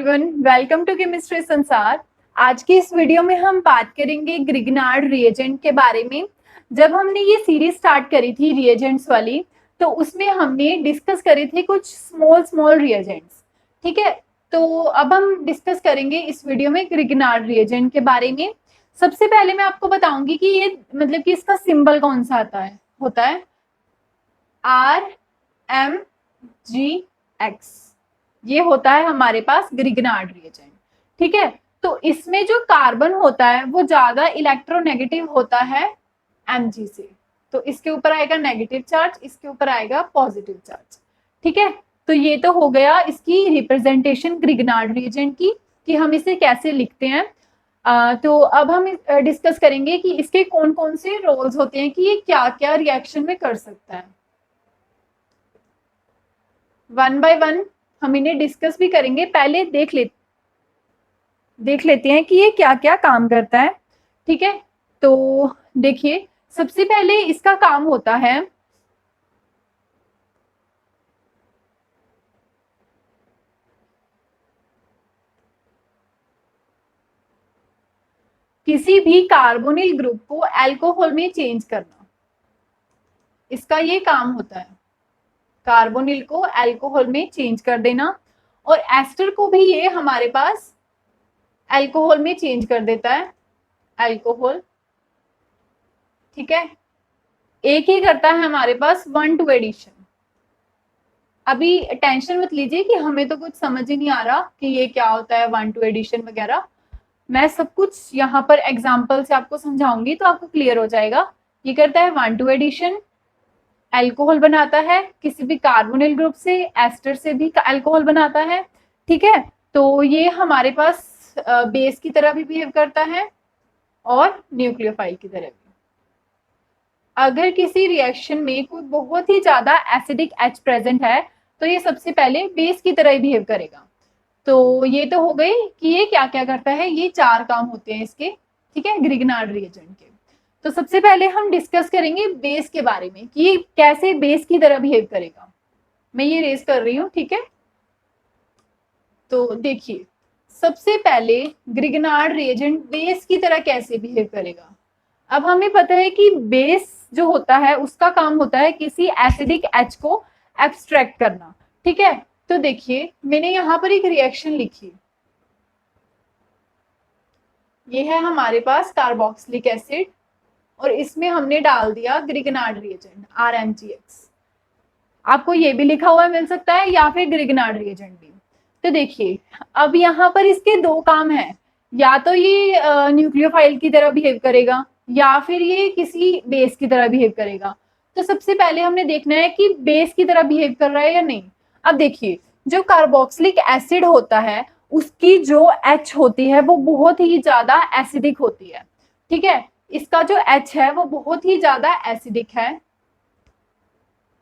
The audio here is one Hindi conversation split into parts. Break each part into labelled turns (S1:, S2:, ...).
S1: एवरीवन, वेलकम टू केमिस्ट्री संसार। आज की इस वीडियो में हम बात करेंगे ग्रिग्नार्ड रिएजेंट के बारे में। जब हमने ये सीरीज स्टार्ट करी थी रिएजेंट्स वाली, तो उसमें हमने डिस्कस करे थे कुछ स्मॉल रिएजेंट्स। ठीक है, तो अब हम डिस्कस करेंगे इस वीडियो में ग्रिग्नार्ड रिएजेंट के बारे में। सबसे पहले मैं आपको बताऊंगी कि ये मतलब कि इसका सिंबल कौन सा होता है RMGX। ये होता है हमारे पास ग्रिग्नार्ड रिएजेंट। ठीक है, तो इसमें जो कार्बन होता है वो ज्यादा इलेक्ट्रोनेगेटिव होता है Mg से। तो इसके ऊपर आएगा नेगेटिव चार्ज, इसके ऊपर आएगा पॉजिटिव चार्ज। ठीक है, तो ये तो हो गया इसकी रिप्रेजेंटेशन ग्रिग्नार्ड रिएजेंट की कि हम इसे कैसे लिखते हैं। तो अब हम डिस्कस करेंगे कि इसके कौन कौन से रोल्स होते हैं कि ये क्या क्या रिएक्शन में कर सकता है। वन बाय वन हम इन्हें डिस्कस भी करेंगे। पहले देख लेते हैं कि ये क्या क्या काम करता है। ठीक है, तो देखिए, सबसे पहले इसका काम होता है किसी भी कार्बोनिल ग्रुप को अल्कोहल में चेंज करना। इसका ये काम होता है, कार्बोनिल को अल्कोहल में चेंज कर देना। और एस्टर को भी ये हमारे पास अल्कोहल में चेंज कर देता है, अल्कोहल। ठीक है, एक ही करता है हमारे पास 1,2 एडिशन। अभी टेंशन मत लीजिए कि हमें तो कुछ समझ ही नहीं आ रहा कि ये क्या होता है 1,2 एडिशन वगैरह। मैं सब कुछ यहाँ पर एग्जाम्पल से आपको समझाऊंगी तो आपको क्लियर हो जाएगा। ये करता है 1,2 एडिशन, अल्कोहल बनाता है, किसी भी कार्बोनिल ग्रुप से, एस्टर से भी अल्कोहल बनाता है। ठीक है, तो ये हमारे पास बेस की तरह भी बिहेव करता है और न्यूक्लियोफाइल की तरह भी। अगर किसी रिएक्शन में कोई बहुत ही ज्यादा एसिडिक H प्रेजेंट है तो ये सबसे पहले बेस की तरह ही बिहेव करेगा। तो ये तो हो गई कि ये क्या क्या करता है, ये 4 काम होते हैं इसके। ठीक है, ग्रिग्नार्ड रिएजेंट के। तो सबसे पहले हम डिस्कस करेंगे बेस के बारे में कि ये कैसे बेस की तरह बिहेव करेगा। मैं ये रेज कर रही हूँ। ठीक है, तो देखिए, सबसे पहले ग्रिग्नार्ड रिएजेंट बेस की तरह कैसे बिहेव करेगा। अब हमें पता है कि बेस जो होता है उसका काम होता है किसी एसिडिक H को एब्स्ट्रैक्ट करना। ठीक है, तो देखिए, मैंने यहाँ पर एक रिएक्शन लिखी। ये है हमारे पास कार्बोक्सिलिक एसिड और इसमें हमने डाल दिया ग्रिग्नार्ड रिएजेंट RMGX। आपको ये भी लिखा हुआ मिल सकता है या फिर ग्रिग्नार्ड रिएजेंट भी। तो देखिए, अब यहाँ पर इसके 2 काम हैं, या तो ये न्यूक्लियोफाइल की तरह बिहेव करेगा या फिर ये किसी बेस की तरह बिहेव करेगा। तो सबसे पहले हमने देखना है कि बेस की तरह बिहेव कर रहा है या नहीं। अब देखिए, जो कार्बोक्सिलिक एसिड होता है उसकी जो H होती है वो बहुत ही ज्यादा एसिडिक होती है। ठीक है, इसका जो H है वो बहुत ही ज्यादा एसिडिक है,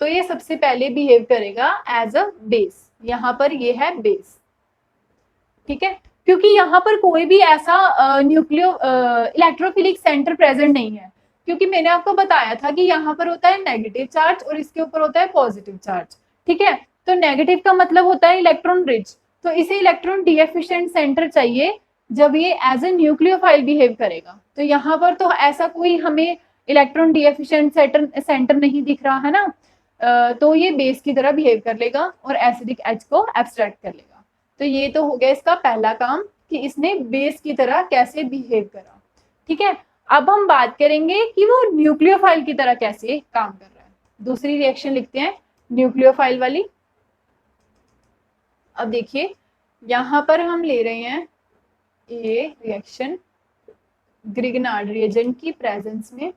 S1: तो ये सबसे पहले बिहेव करेगा एज अ बेस। यहाँ पर ये है बेस। ठीक है, क्योंकि यहाँ पर कोई भी ऐसा इलेक्ट्रोफिलिक सेंटर प्रेजेंट नहीं है, क्योंकि मैंने आपको बताया था कि यहाँ पर होता है नेगेटिव चार्ज और इसके ऊपर होता है पॉजिटिव चार्ज। ठीक है, तो नेगेटिव का मतलब होता है इलेक्ट्रॉन रिच, तो इसे इलेक्ट्रॉन डिएफिशिएंट सेंटर चाहिए जब ये एज ए न्यूक्लियोफाइल बिहेव करेगा। तो यहाँ पर तो ऐसा कोई हमें इलेक्ट्रॉन डिएफिशिएंट सेंटर नहीं दिख रहा है ना। तो ये बेस की तरह बिहेव कर लेगा और एसिडिक H को एब्स्ट्रैक्ट कर लेगा। तो ये तो हो गया इसका पहला काम कि इसने बेस की तरह कैसे बिहेव करा। ठीक है, अब हम बात करेंगे कि वो न्यूक्लियोफाइल की तरह कैसे काम कर रहा है। दूसरी रिएक्शन लिखते हैं न्यूक्लियोफाइल वाली। अब देखिए, यहाँ पर हम ले रहे हैं ये रिएक्शन ग्रिग्नार्ड रिएजेंट की प्रेजेंस में।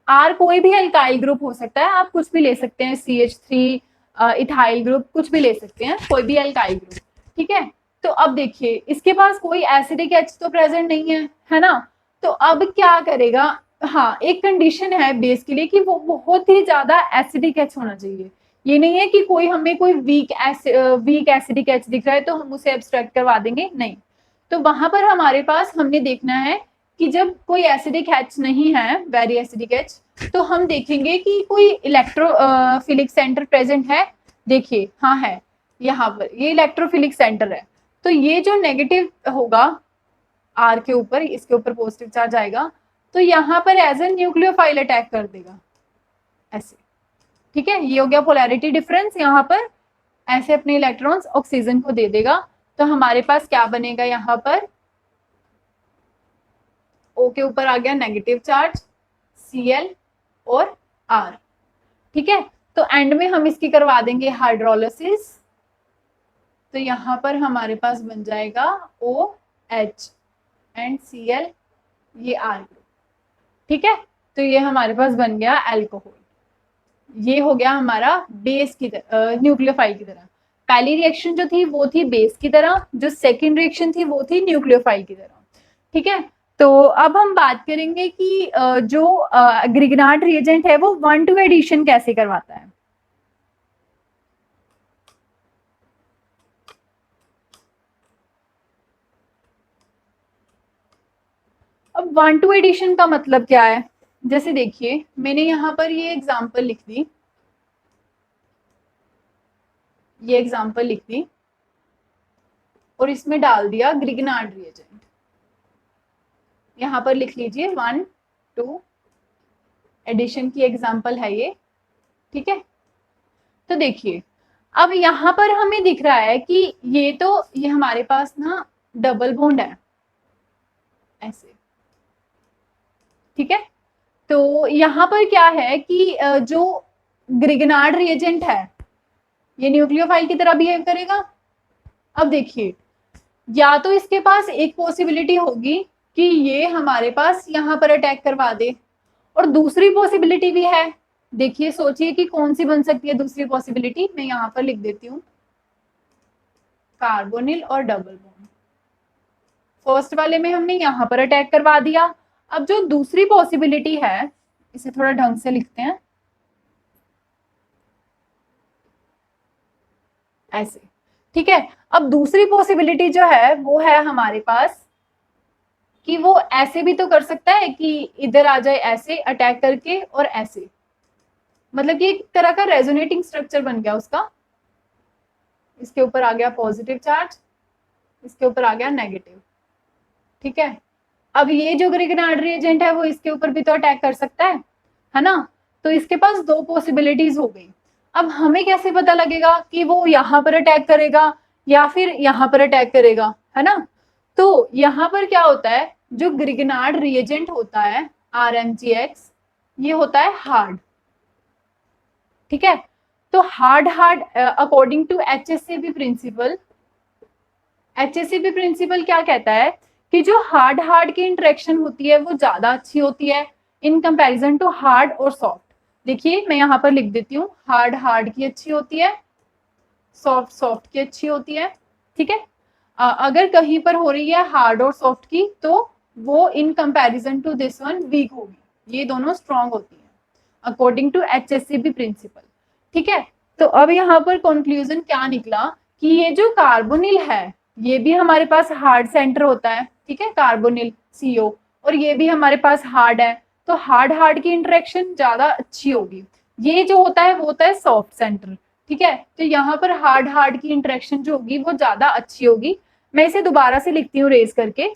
S1: R कोई भी अल्काइल ग्रुप हो सकता है, आप कुछ भी ले सकते हैं, CH3 इथाइल ग्रुप, कुछ भी ले सकते हैं, कोई भी अल्काइल ग्रुप। ठीक है, तो अब देखिए, इसके पास कोई एसिडिक H तो प्रेजेंट नहीं है ना। तो अब क्या करेगा, हाँ, एक कंडीशन है बेस के लिए कि वो बहुत ही ज्यादा एसिडिक H होना चाहिए। ये नहीं है कि हमें कोई वीक एसिडिक H दिख रहा है तो हम उसे एब्स्ट्रैक्ट करवा देंगे, नहीं। तो वहां पर हमारे पास हमने देखना है कि जब कोई एसिडिक H नहीं है, वेरी एसिडिक H, तो हम देखेंगे कि कोई इलेक्ट्रोफिलिक सेंटर प्रेजेंट है। देखिए, हाँ है, यहाँ पर ये इलेक्ट्रोफिलिक सेंटर है, तो ये जो नेगेटिव होगा आर के ऊपर, इसके ऊपर पॉजिटिव चार्ज आएगा, तो यहाँ पर एज ए न्यूक्लियोफाइल अटैक कर देगा ऐसे। ठीक है, ये हो गया पोलैरिटी डिफरेंस। यहाँ पर ऐसे अपने इलेक्ट्रॉन्स ऑक्सीजन को दे देगा, तो हमारे पास क्या बनेगा, यहाँ पर O के ऊपर आ गया नेगेटिव चार्ज, Cl और R। ठीक है, तो एंड में हम इसकी करवा देंगे हाइड्रोलिसिस, तो यहाँ पर हमारे पास बन जाएगा OH एंड Cl, ये R ग्रुप। ठीक है, तो ये हमारे पास बन गया एल्कोहल। ये हो गया हमारा बेस की तरह, न्यूक्लियोफाइल की तरह। पहली रिएक्शन जो थी वो थी बेस की तरह, जो सेकेंड रिएक्शन थी वो थी न्यूक्लियोफाइल की तरह। ठीक है, तो अब हम बात करेंगे कि जो ग्रिग्नार्ड रिएजेंट है वो 1,2 एडिशन कैसे करवाता है। अब 1,2 एडिशन का मतलब क्या है, जैसे देखिए मैंने यहाँ पर ये एग्जांपल लिख दी, ये एग्जांपल लिख दी और इसमें डाल दिया ग्रिग्नार्ड रिएजेंट। यहाँ पर लिख लीजिए 1,2 एडिशन की एग्जांपल है ये। ठीक है, तो देखिए अब यहाँ पर हमें दिख रहा है कि ये हमारे पास ना डबल बॉन्ड है ऐसे। ठीक है, तो यहाँ पर क्या है कि जो ग्रिग्नार्ड रिएजेंट है ये न्यूक्लियोफाइल की तरह बिहेव करेगा। अब देखिए, या तो इसके पास एक पॉसिबिलिटी होगी कि ये हमारे पास यहाँ पर अटैक करवा दे, और दूसरी पॉसिबिलिटी भी है। देखिए सोचिए कि कौन सी बन सकती है दूसरी पॉसिबिलिटी, मैं यहाँ पर लिख देती हूँ कार्बोनिल और डबल बॉन्ड। फर्स्ट वाले में हमने यहाँ पर अटैक करवा दिया। अब जो दूसरी पॉसिबिलिटी है, इसे थोड़ा ढंग से लिखते हैं ऐसे। ठीक है, अब दूसरी पॉसिबिलिटी जो है वो है हमारे पास कि वो ऐसे भी तो कर सकता है कि इधर आ जाए ऐसे अटैक करके और ऐसे, मतलब कि एक तरह का रेजोनेटिंग स्ट्रक्चर बन गया उसका। इसके ऊपर आ गया पॉजिटिव चार्ज, इसके ऊपर आ गया नेगेटिव। ठीक है, अब ये जो ग्रिग्नार्ड रिएजेंट है वो इसके ऊपर भी तो अटैक कर सकता है ना। तो इसके पास दो पॉसिबिलिटीज हो गई। अब हमें कैसे पता लगेगा कि वो यहाँ पर अटैक करेगा या फिर यहाँ पर अटैक करेगा, है ना। तो यहाँ पर क्या होता है, जो ग्रिग्नार्ड रिएजेंट होता है RmGx, ये होता है हार्ड। ठीक है, तो hard according to HACCP principle, HACCP principle क्या कहता है कि जो हार्ड की इंटरेक्शन होती है वो ज्यादा अच्छी होती है इन कंपैरिजन टू हार्ड और सॉफ्ट। देखिए मैं यहाँ पर लिख देती हूँ, हार्ड की अच्छी होती है, सॉफ्ट की अच्छी होती है। ठीक है, अगर कहीं पर हो रही है हार्ड और सॉफ्ट की तो वो in comparison to this one weak होगी, ये दोनों स्ट्रॉन्ग होती है अकॉर्डिंग टू HACCP प्रिंसिपल। ठीक है, तो अब यहाँ पर कंक्लूजन क्या निकला कि ये जो कार्बोनिल है ये भी हमारे पास हार्ड सेंटर होता है। ठीक है, कार्बोनिल CO, और ये भी हमारे पास हार्ड है, तो हार्ड की इंटरेक्शन ज्यादा अच्छी होगी। ये जो होता है वो होता है सॉफ्ट सेंटर। ठीक है, तो यहाँ पर हार्ड की इंटरेक्शन जो होगी वो ज्यादा अच्छी होगी। मैं इसे दोबारा से लिखती हूँ रेज करके।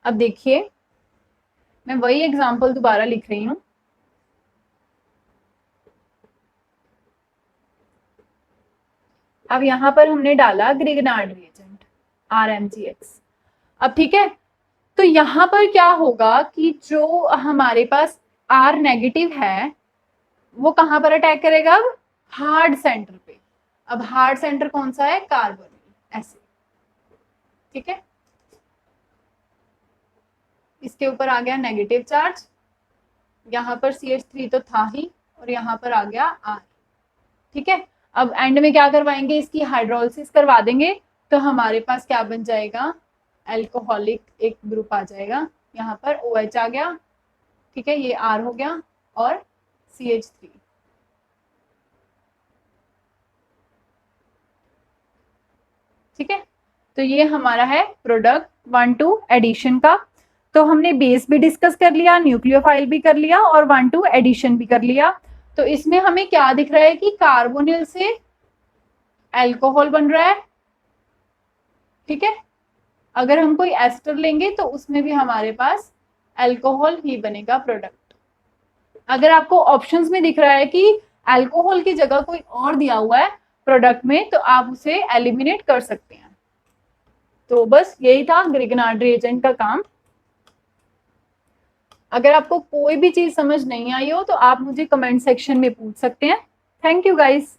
S1: अब देखिए मैं वही एग्जांपल दोबारा लिख रही हूँ। अब यहाँ पर हमने डाला ग्रिग्नार्ड रिएजेंट RmGx। अब ठीक है, तो यहाँ पर क्या होगा कि जो हमारे पास R नेगेटिव है वो कहां पर अटैक करेगा, अब हार्ड सेंटर पे। अब हार्ड सेंटर कौन सा है, कार्बोनिल ऐसे। ठीक है, इसके ऊपर आ गया नेगेटिव चार्ज, यहाँ पर CH3 तो था ही, और यहाँ पर आ गया R। ठीक है, अब एंड में क्या करवाएंगे, इसकी हाइड्रोलिसिस करवा देंगे, तो हमारे पास क्या बन जाएगा, एल्कोहलिक एक ग्रुप आ जाएगा। यहाँ पर OH आ गया। ठीक है, ये R हो गया और CH3। ठीक है, तो ये हमारा है प्रोडक्ट 1,2 एडिशन का। तो हमने बेस भी डिस्कस कर लिया, न्यूक्लियोफाइल भी कर लिया और 1,2 एडिशन भी कर लिया। तो इसमें हमें क्या दिख रहा है कि कार्बोनिल से अल्कोहल बन रहा है, ठीक है। अगर हम कोई एस्टर लेंगे तो उसमें भी हमारे पास अल्कोहल ही बनेगा प्रोडक्ट। अगर आपको ऑप्शंस में दिख रहा है कि अल्कोहल की जगह कोई और दिया हुआ है प्रोडक्ट में, तो आप उसे एलिमिनेट कर सकते हैं। तो बस यही था ग्रिग्नार्ड रिएजेंट का काम। अगर आपको कोई भी चीज समझ नहीं आई हो तो आप मुझे कमेंट सेक्शन में पूछ सकते हैं। Thank you guys.